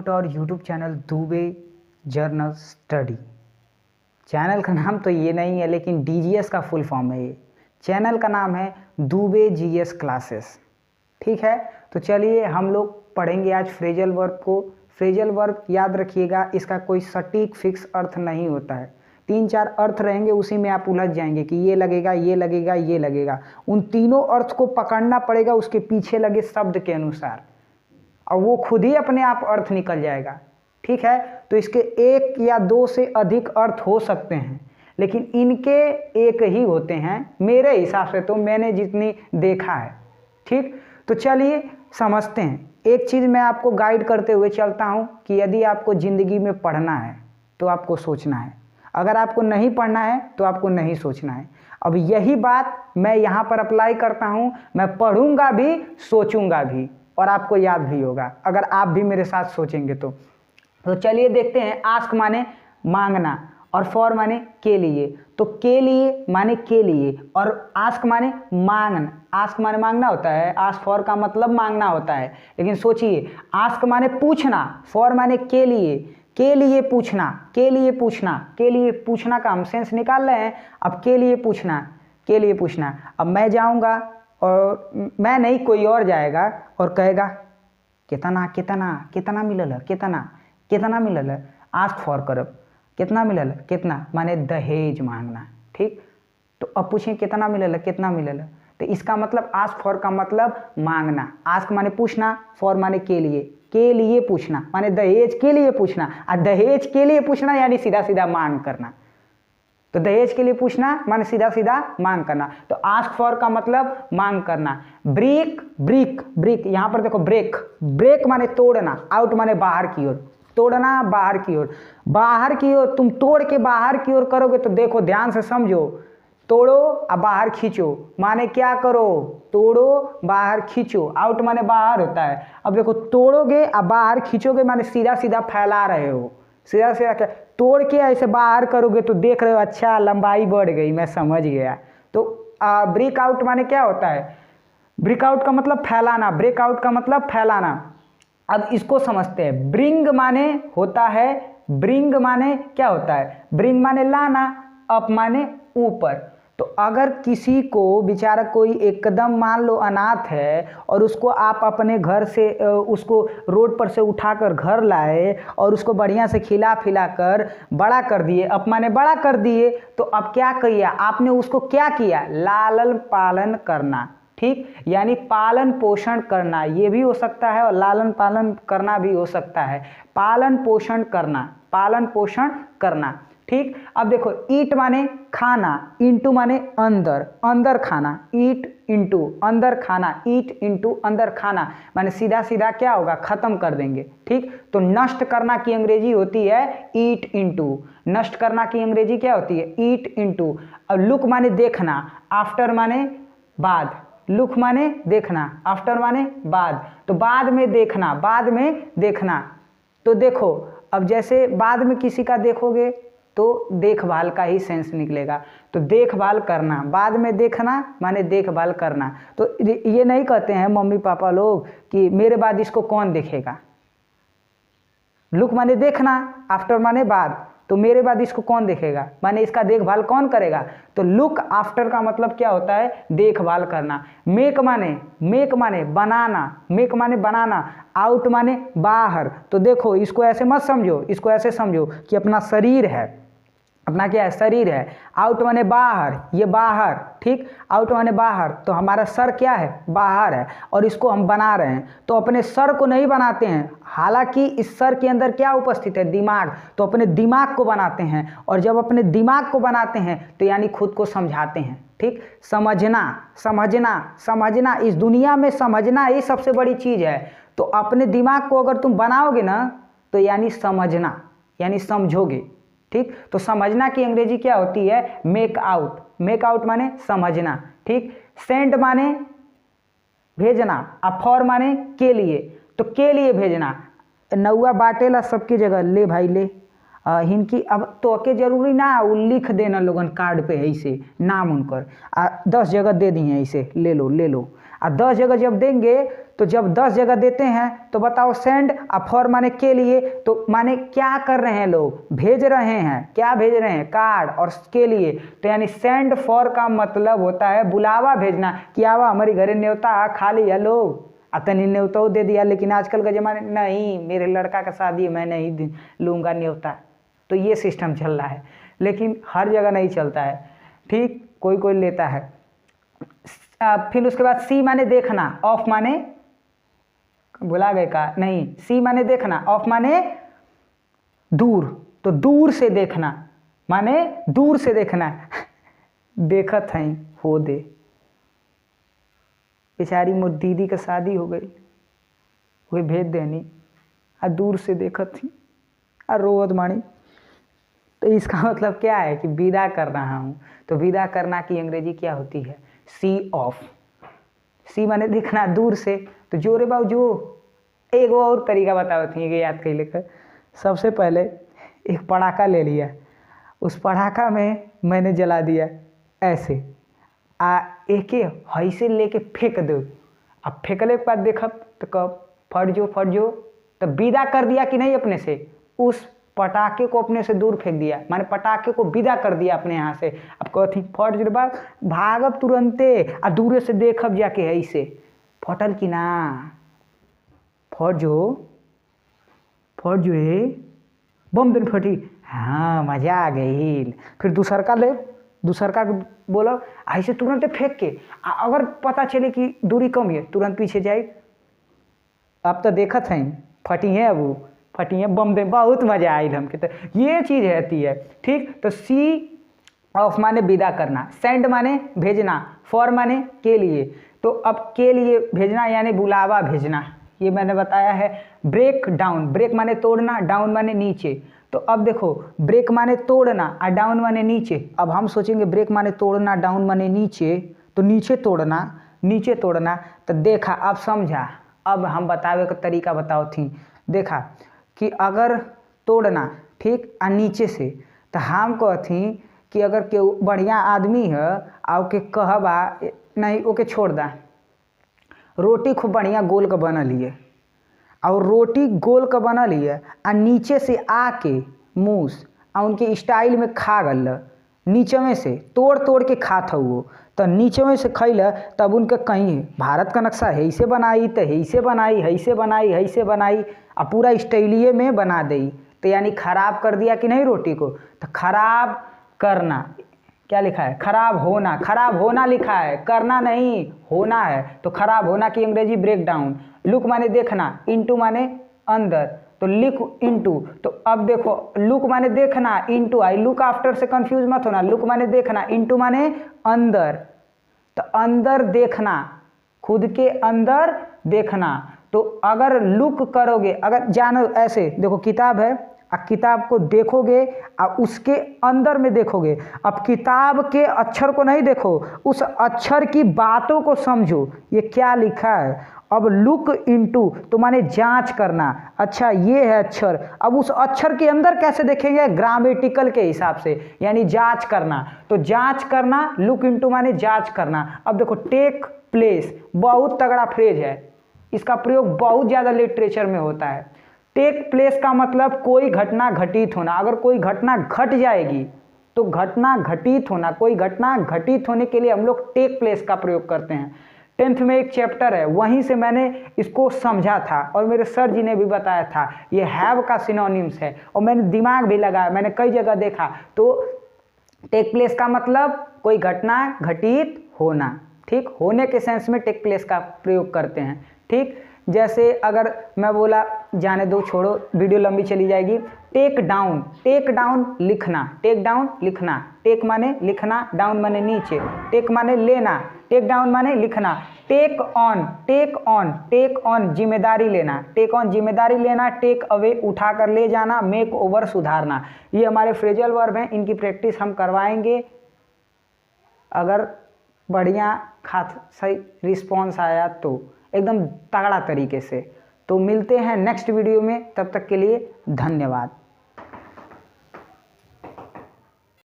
To our YouTube channel Dubey journal study. Channel का नाम तो ये नहीं है, लेकिन डीजीएस का फुल फॉर्म है। ये चैनल का नाम है दुबे जीएस क्लासेस। ठीक है, तो चलिए हम लोग पढ़ेंगे आज फ्रेजल वर्ब को। फ्रेजल वर्ब याद रखिएगा, इसका कोई सटीक फिक्स अर्थ नहीं होता है। 3-4 अर्थ रहेंगे, उसी में आप उलझ जाएंगे कि ये लगेगा, ये लगेगा, ये लगेगा। उन तीनों अर्थ को पकड़ना पड़ेगा उसके पीछे लगे शब्द के अनुसार, और वो खुद ही अपने आप अर्थ निकल जाएगा। ठीक है, तो इसके 1 या 2 से अधिक अर्थ हो सकते हैं, लेकिन इनके एक ही होते हैं मेरे हिसाब से, तो मैंने जितनी देखा है। ठीक, तो चलिए समझते हैं। एक चीज़ मैं आपको गाइड करते हुए चलता हूँ कि यदि आपको ज़िंदगी में पढ़ना है तो आपको सोचना है, अगर आपको नहीं पढ़ना है तो आपको नहीं सोचना है। अब यही बात मैं यहाँ पर अप्लाई करता हूँ। मैं पढ़ूंगा भी, सोचूंगा भी, और आपको याद भी होगा अगर आप भी मेरे साथ सोचेंगे तो चलिए देखते हैं। आस्क माने मांगना और फॉर माने के लिए। तो के लिए माने के लिए, और आस्क माने मांगना। आस्क माने मांगना होता है, आस्क फॉर का मतलब मांगना होता है। लेकिन सोचिए, आस्क माने पूछना, फॉर माने के लिए पूछना, के लिए पूछना, के लिए पूछना का हम सेंस निकाल रहे हैं। अब के लिए पूछना, के लिए पूछना। अब मैं जाऊंगा, और मैं नहीं कोई और जाएगा और कहेगा कितना कितना कितना मिलल, कितना कितना मिलल। आस्क फॉर करब, कितना मिलल, कितना माने दहेज मांगना। ठीक, तो अब पूछें कितना मिलल, कितना मिलल, तो इसका मतलब आस्क फॉर का मतलब मांगना। आस्क माने पूछना, फॉर माने के लिए पूछना, माने दहेज के लिए पूछना। और दहेज के लिए पूछना यानी सीधा सीधा मांग करना। तो दहेज के लिए पूछना माने सीधा सीधा मांग करना। तो आस्क फॉर का मतलब मांग करना। ब्रेक, ब्रेक यहाँ पर देखो, ब्रेक माने तोड़ना, आउट माने बाहर की ओर, तोड़ना बाहर की ओर, बाहर की ओर। तुम तोड़ के बाहर की ओर करोगे तो देखो, ध्यान से समझो, तोड़ो और बाहर खींचो माने क्या करो, तोड़ो बाहर खींचो। आउट माने बाहर होता है। अब देखो, तोड़ोगे और बाहर खींचोगे माने सीधा सीधा फैला रहे हो, सीधा सीधा क्या, तोड़ के ऐसे बाहर करोगे तो देख रहे हो अच्छा लंबाई बढ़ गई, मैं समझ गया। तो ब्रेक आउट माने क्या होता है, ब्रेक आउट का मतलब फैलाना, ब्रेक आउट का मतलब फैलाना। अब इसको समझते हैं। ब्रिंग माने होता है, ब्रिंग माने क्या होता है, ब्रिंग माने लाना, अप माने ऊपर। तो अगर किसी को बेचारा कोई एकदम मान लो अनाथ है, और उसको आप अपने घर से उसको रोड पर से उठाकर घर लाए और उसको बढ़िया से खिला पिला कर बड़ा कर दिए, अप माने बड़ा कर दिए, तो अब क्या किया आपने, उसको क्या किया, लालन पालन करना। ठीक, यानी पालन पोषण करना, ये भी हो सकता है, और लालन पालन करना भी हो सकता है। पालन पोषण करना, पालन पोषण करना। ठीक, अब देखो, ईट माने खाना, इंटू माने अंदर, अंदर खाना, ईट इंटू अंदर खाना, ईट इंटू अंदर खाना, माने सीधा सीधा क्या होगा, खत्म कर देंगे। ठीक, तो नष्ट करना की अंग्रेजी होती है ईट इंटू। नष्ट करना की अंग्रेजी क्या होती है, ईट इंटू। अब लुक माने देखना, आफ्टर माने बाद, लुक माने देखना, आफ्टर माने बाद, तो बाद में देखना, बाद में देखना। तो देखो, अब जैसे बाद में किसी का देखोगे तो देखभाल का ही सेंस निकलेगा। तो देखभाल करना, बाद में देखना माने देखभाल करना। तो ये नहीं कहते हैं मम्मी पापा लोग कि मेरे बाद इसको कौन देखेगा। लुक माने देखना, आफ्टर माने बाद, तो मेरे बाद इसको कौन देखेगा, माने इसका देखभाल कौन करेगा। तो लुक आफ्टर का मतलब क्या होता है, देखभाल करना। मेक माने बनाना, मेक माने बनाना, आउट माने बाहर। तो देखो, इसको ऐसे मत समझो, इसको ऐसे समझो कि अपना शरीर है, अपना क्या है, शरीर है। आउट माने बाहर, ये बाहर। ठीक, आउट माने बाहर, तो हमारा सर क्या है, बाहर है, और इसको हम बना रहे हैं। तो अपने सर को नहीं बनाते हैं, हालांकि इस सर के अंदर क्या उपस्थित है, दिमाग, तो अपने दिमाग को बनाते हैं। और जब अपने दिमाग को बनाते हैं तो यानी खुद को समझाते हैं। ठीक, समझना, समझना, समझना, इस दुनिया में समझना ही सबसे बड़ी चीज़ है। तो अपने दिमाग को अगर तुम बनाओगे ना, तो यानी समझना, यानी समझोगे। ठीक, तो समझना की अंग्रेजी क्या होती है, मेक आउट। मेक आउट माने समझना। ठीक, सेंड माने भेजना, और फॉर माने के लिए, तो के लिए भेजना। नौआ बाटेला सबकी जगह, ले भाई ले, हिनकी अब तो के जरूरी ना, वो लिख देना लोगन कार्ड पे ऐसे नाम उनकर, 10 जगह दे दिए ऐसे, ले लो ले लो। 10 जगह जब देंगे तो जब 10 जगह देते हैं तो बताओ सेंड, और फॉर माने के लिए, तो माने क्या कर रहे हैं लोग, भेज रहे हैं, क्या भेज रहे हैं, कार्ड, और के लिए तो यानी सेंड फॉर का मतलब होता है बुलावा भेजना कि आवा हमारी घरे न्योता खा लिया लोग, अतनी न्योता दे दिया। लेकिन आजकल का जमाने नहीं, मेरे लड़का का शादी है मैं नहीं लूँगा न्योता, तो ये सिस्टम चल रहा है, लेकिन हर जगह नहीं चलता है, ठीक, कोई कोई लेता है। फिर उसके बाद सी माने देखना, ऑफ माने भुला गए का नहीं, सी माने देखना, ऑफ माने दूर, तो दूर से देखना माने दूर से देखना देखत है हो दे, बेचारी मोर दीदी का शादी हो गई, वही भेज देनी, आ दूर से देखत थी, आ रोवत मानी। तो इसका मतलब क्या है कि विदा कर रहा हूँ, तो विदा करना की अंग्रेजी क्या होती है, सी ऑफ। सी माने देखना दूर से, तो जो रे बाबू जो, एक वो और तरीका बताओ थी कि याद कर लेकर। सबसे पहले एक पटाखा ले लिया, उस पटाखा में मैंने जला दिया ऐसे, एक हई से लेके फेंक दो, अब फेंकले के बाद देखब तो कब फट जो, तो विदा कर दिया कि नहीं अपने से, उस पटाखे को अपने से दूर फेंक दिया, माने पटाखे को विदा कर दिया अपने यहाँ से। अब कथी फट जो बाद भागब तुरंते, आ दूरे से देखब जाके ऐसे फटल कि ना, फट जो रे बम दिन फटी, हाँ मजा आ गई। फिर दूसरका ले, दूसरका बोलो ऐसे तुरंत फेंक के, अगर पता चले कि दूरी कम है तुरंत पीछे जाए, अब तो देखत हैं फटी है, अब फटी है बम दे, बहुत मजा आई हमके। तो ये चीज़ रहती है, ठीक। तो सी ऑफ माने विदा करना, सेंड माने भेजना, फॉर माने के लिए, तो अब के लिए भेजना यानी बुलावा भेजना, ये मैंने बताया है। ब्रेक डाउन, ब्रेक माने तोड़ना, डाउन माने नीचे, तो अब देखो ब्रेक माने तोड़ना और डाउन माने नीचे। अब हम सोचेंगे ब्रेक माने तोड़ना, डाउन माने नीचे, तो नीचे तोड़ना, तो देखा अब समझा। अब हम बतावे का तरीका बताओ थी, देखा कि अगर तोड़ना ठीक आ नीचे से, तो हम कहती कि अगर केहू बढ़िया आदमी है आ ओके कहबा नहीं ओके छोड़ दा, रोटी खूब बढ़िया गोल का बनल है, और रोटी गोल का बनल है आ नीचे से आके मूस आ उनके स्टाइल में खा गल, नीचे में से तोड़ के खात हो, तो नीचे में से खैल, तब उनके कहीं भारत का नक्शा है इसे बनाई, तो ऐसे बनाई आ पूरा स्टाइलिए में बना दी, तो यानी खराब कर दिया कि नहीं रोटी को। तो खराब करना क्या लिखा है, खराब होना लिखा है, करना नहीं होना है, तो खराब होना की अंग्रेजी ब्रेक डाउन। लुक माने देखना, इनटू माने अंदर, तो लुक इनटू, तो अब देखो लुक माने देखना, इनटू आई, लुक आफ्टर से कंफ्यूज मत होना, लुक माने देखना, इनटू माने अंदर, तो अंदर देखना, खुद के अंदर देखना। तो अगर लुक करोगे, अगर जानो ऐसे देखो किताब है, किताब को देखोगे और उसके अंदर में देखोगे, अब किताब के अक्षर को नहीं देखो, उस अक्षर की बातों को समझो, ये क्या लिखा है। अब लुक इनटू तो माने जांच करना, अच्छा ये है अक्षर, अब उस अक्षर के अंदर कैसे देखेंगे, ग्रामेटिकल के हिसाब से, यानी जांच करना, तो जांच करना, लुक इनटू माने जांच करना। अब देखो टेक प्लेस, बहुत तगड़ा फ्रेज है, इसका प्रयोग बहुत ज़्यादा लिटरेचर में होता है। टेक प्लेस का मतलब कोई घटना घटित होना, अगर कोई घटना घट जाएगी तो घटना घटित होना, कोई घटना घटित होने के लिए हम लोग टेक प्लेस का प्रयोग करते हैं। 10th में एक चैप्टर है, वहीं से मैंने इसको समझा था और मेरे सर जी ने भी बताया था, ये हैव का सिनोनिम्स है, और मैंने दिमाग भी लगाया, मैंने कई जगह देखा। तो टेक प्लेस का मतलब कोई घटना घटित होना, ठीक, होने के सेंस में टेक प्लेस का प्रयोग करते हैं, ठीक। जैसे अगर मैं बोला, जाने दो छोड़ो वीडियो लंबी चली जाएगी, टेक डाउन लिखना, टेक माने लिखना, डाउन माने नीचे, टेक माने लेना, टेक डाउन माने लिखना, टेक ऑन जिम्मेदारी लेना, टेक अवे उठा कर ले जाना, मेक ओवर सुधारना। ये हमारे फ्रेजल वर्ब हैं, इनकी प्रैक्टिस हम करवाएंगे। अगर बढ़िया सही रिस्पॉन्स आया तो एकदम तगड़ा तरीके से। तो मिलते हैं नेक्स्ट वीडियो में, तब तक के लिए धन्यवाद।